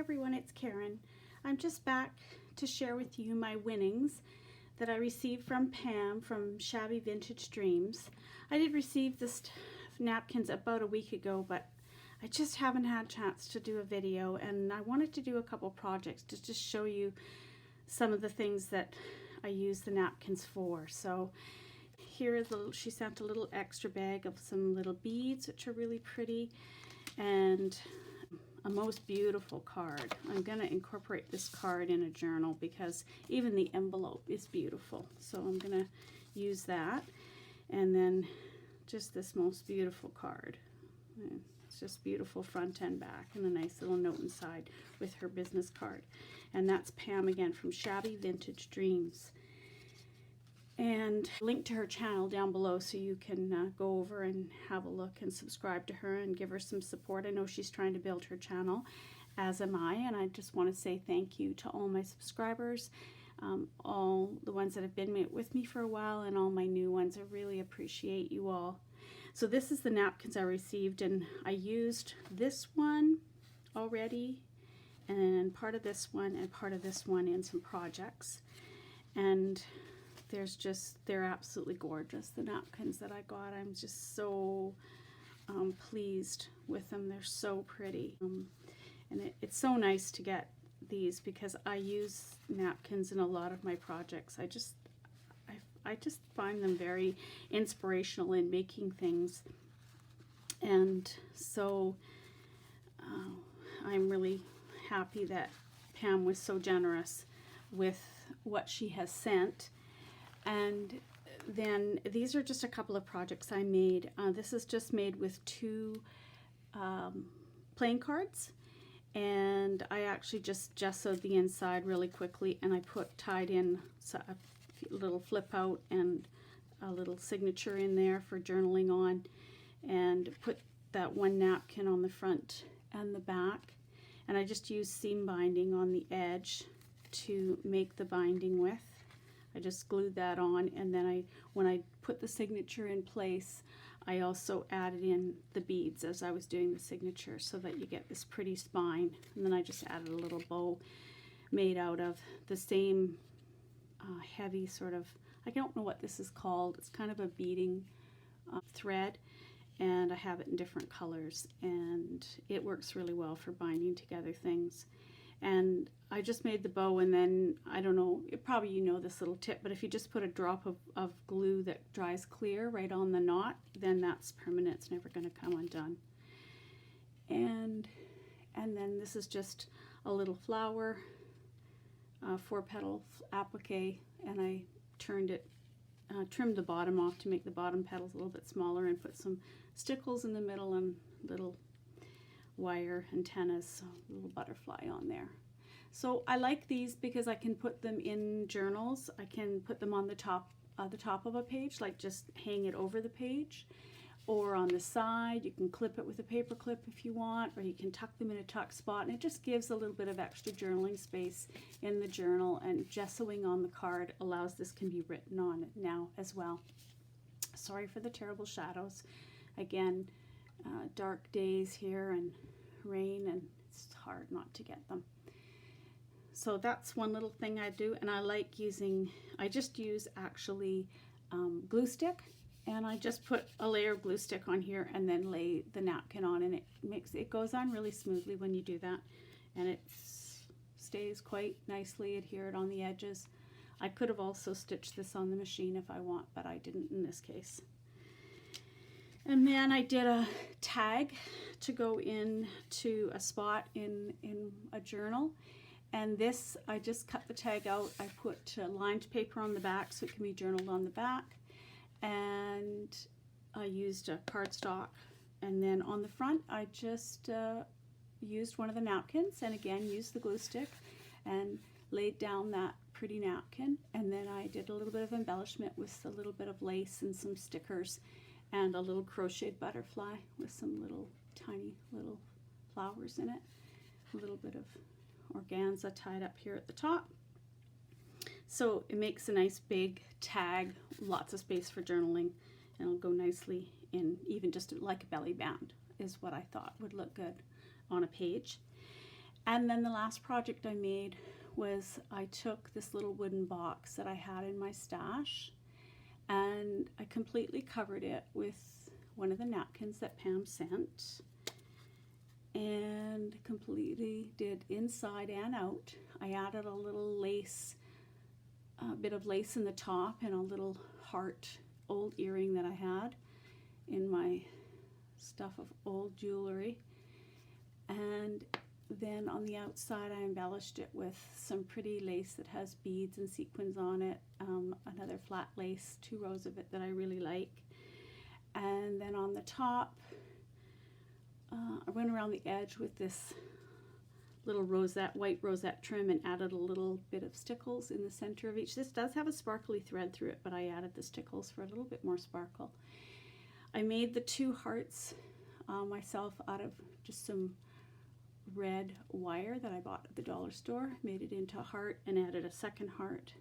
everyone, it's Karen. I'm just back to share with you my winnings that I received from Pam from Shabby Vintage Dreams. I did receive this napkins about a week ago, but I just haven't had a chance to do a video, and I wanted to do a couple projects to just show you some of the things that I use the napkins for. So here is she sent a little extra bag of some little beads, which are really pretty, and a most beautiful card. I'm going to incorporate this card in a journal because even the envelope is beautiful. So I'm going to use that. And then just this most beautiful card. It's just beautiful front and back, and a nice little note inside with her business card. And that's Pam again from Shabby Vintage Dreams. And link to her channel down below so you can go over and have a look and subscribe to her and give her some support. I know she's trying to build her channel, as am I, and I just want to say thank you to all my subscribers, all the ones that have been with me for a while, and all my new ones. I really appreciate you all. So this is the napkins I received, and I used this one already, and part of this one, and part of this one in some projects. And they're absolutely gorgeous, the napkins that I got. I'm just so pleased with them. They're so pretty. And it's so nice to get these because I use napkins in a lot of my projects. I just find them very inspirational in making things. And so I'm really happy that Pam was so generous with what she has sent. And then these are just a couple of projects I made. This is just made with two playing cards, and I actually just gessoed the inside really quickly, and I tied in a little flip out and a little signature in there for journaling on, and put that one napkin on the front and the back. And I just used seam binding on the edge to make the binding with. I just glued that on, and then when I put the signature in place, I also added in the beads as I was doing the signature so that you get this pretty spine. And then I just added a little bow made out of the same heavy sort of, I don't know what this is called, it's kind of a beading thread, and I have it in different colors, and it works really well for binding together things. And I just made the bow, and then, I don't know, probably you know this little tip, but if you just put a drop of glue that dries clear right on the knot, then that's permanent. It's never going to come undone. And then this is just a little flower, 4-petal applique, and I trimmed the bottom off to make the bottom petals a little bit smaller, and put some stickles in the middle and little wire antennas, so a little butterfly on there. So I like these because I can put them in journals. I can put them on the top of a page, like just hang it over the page, or on the side. You can clip it with a paper clip if you want, or you can tuck them in a tuck spot, and it just gives a little bit of extra journaling space in the journal. And gessoing on the card allows this can be written on it now as well. Sorry for the terrible shadows. Again, dark days here and rain, and it's hard not to get them. So that's one little thing I do, and I like using, I just use actually glue stick, and I just put a layer of glue stick on here and then lay the napkin on, and it goes on really smoothly when you do that, and it stays quite nicely adhered on the edges. I could have also stitched this on the machine if I want, but I didn't in this case. And then I did a tag to go into a spot in a journal. And this, I just cut the tag out. I put lined paper on the back so it can be journaled on the back. And I used a cardstock. And then on the front, I just used one of the napkins, and again, used the glue stick and laid down that pretty napkin. And then I did a little bit of embellishment with a little bit of lace and some stickers, and a little crocheted butterfly with some little tiny little flowers in it. A little bit of organza tied up here at the top. So it makes a nice big tag, lots of space for journaling, and it'll go nicely in, even just like a belly band is what I thought would look good on a page. And then the last project I made was I took this little wooden box that I had in my stash and I completely covered it with one of the napkins that Pam sent, and completely did inside and out. I added a little lace, a bit of lace in the top, and a little heart old earring that I had in my stuff of old jewelry. And then on the outside I embellished it with some pretty lace that has beads and sequins on it, another flat lace, 2 rows of it that I really like. And then on the top I went around the edge with this little rosette, white rosette trim, and added a little bit of stickles in the center of each. This does have a sparkly thread through it, but I added the stickles for a little bit more sparkle. I made the 2 hearts myself out of just some red wire that I bought at the dollar store. Made it into a heart and added a second heart,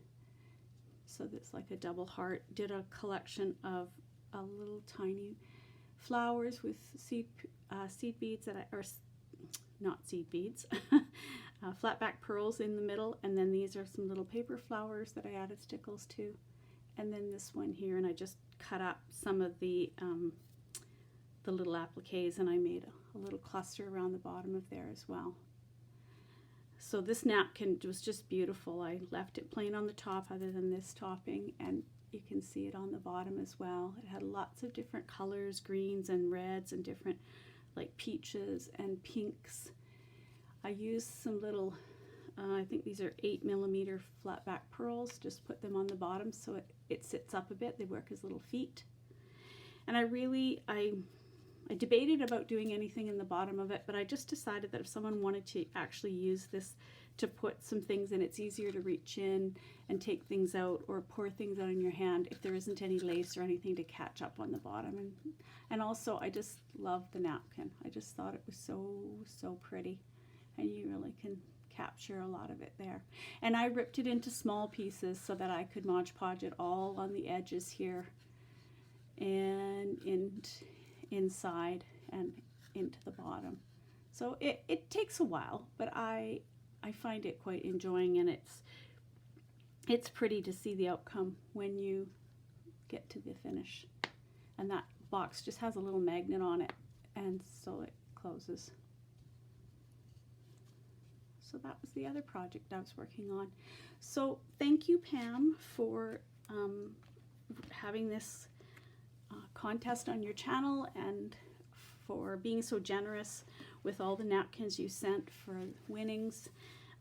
so that's like a double heart. Did a collection of little tiny flowers with seed beads that or not seed beads, flat back pearls in the middle, and then these are some little paper flowers that I added stickles to, and then this one here, and I just cut up some of the little appliques, and I made a little cluster around the bottom of there as well. So this napkin was just beautiful. I left it plain on the top other than this topping, and you can see it on the bottom as well. It had lots of different colors, greens and reds, and different like peaches and pinks. I used some little, I think these are 8mm flat back pearls, just put them on the bottom so it sits up a bit. They work as little feet. And I debated about doing anything in the bottom of it, but I just decided that if someone wanted to actually use this to put some things in, it's easier to reach in and take things out or pour things out in your hand if there isn't any lace or anything to catch up on the bottom. And also I just love the napkin. I just thought it was so pretty, and you really can capture a lot of it there. And I ripped it into small pieces so that I could Mod Podge it all on the edges here and inside and into the bottom. So it takes a while, but I find it quite enjoying, and it's pretty to see the outcome when you get to the finish. And that box just has a little magnet on it, and so it closes. So that was the other project I was working on. So thank you, Pam, for having this contest on your channel, and for being so generous with all the napkins you sent for winnings.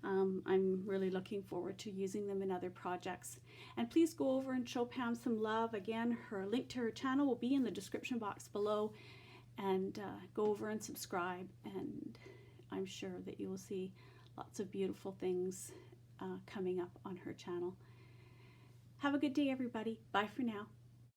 I'm really looking forward to using them in other projects. And please go over and show Pam some love. Again, her link to her channel will be in the description box below, and go over and subscribe, and I'm sure that you will see lots of beautiful things coming up on her channel. Have a good day, everybody. Bye for now.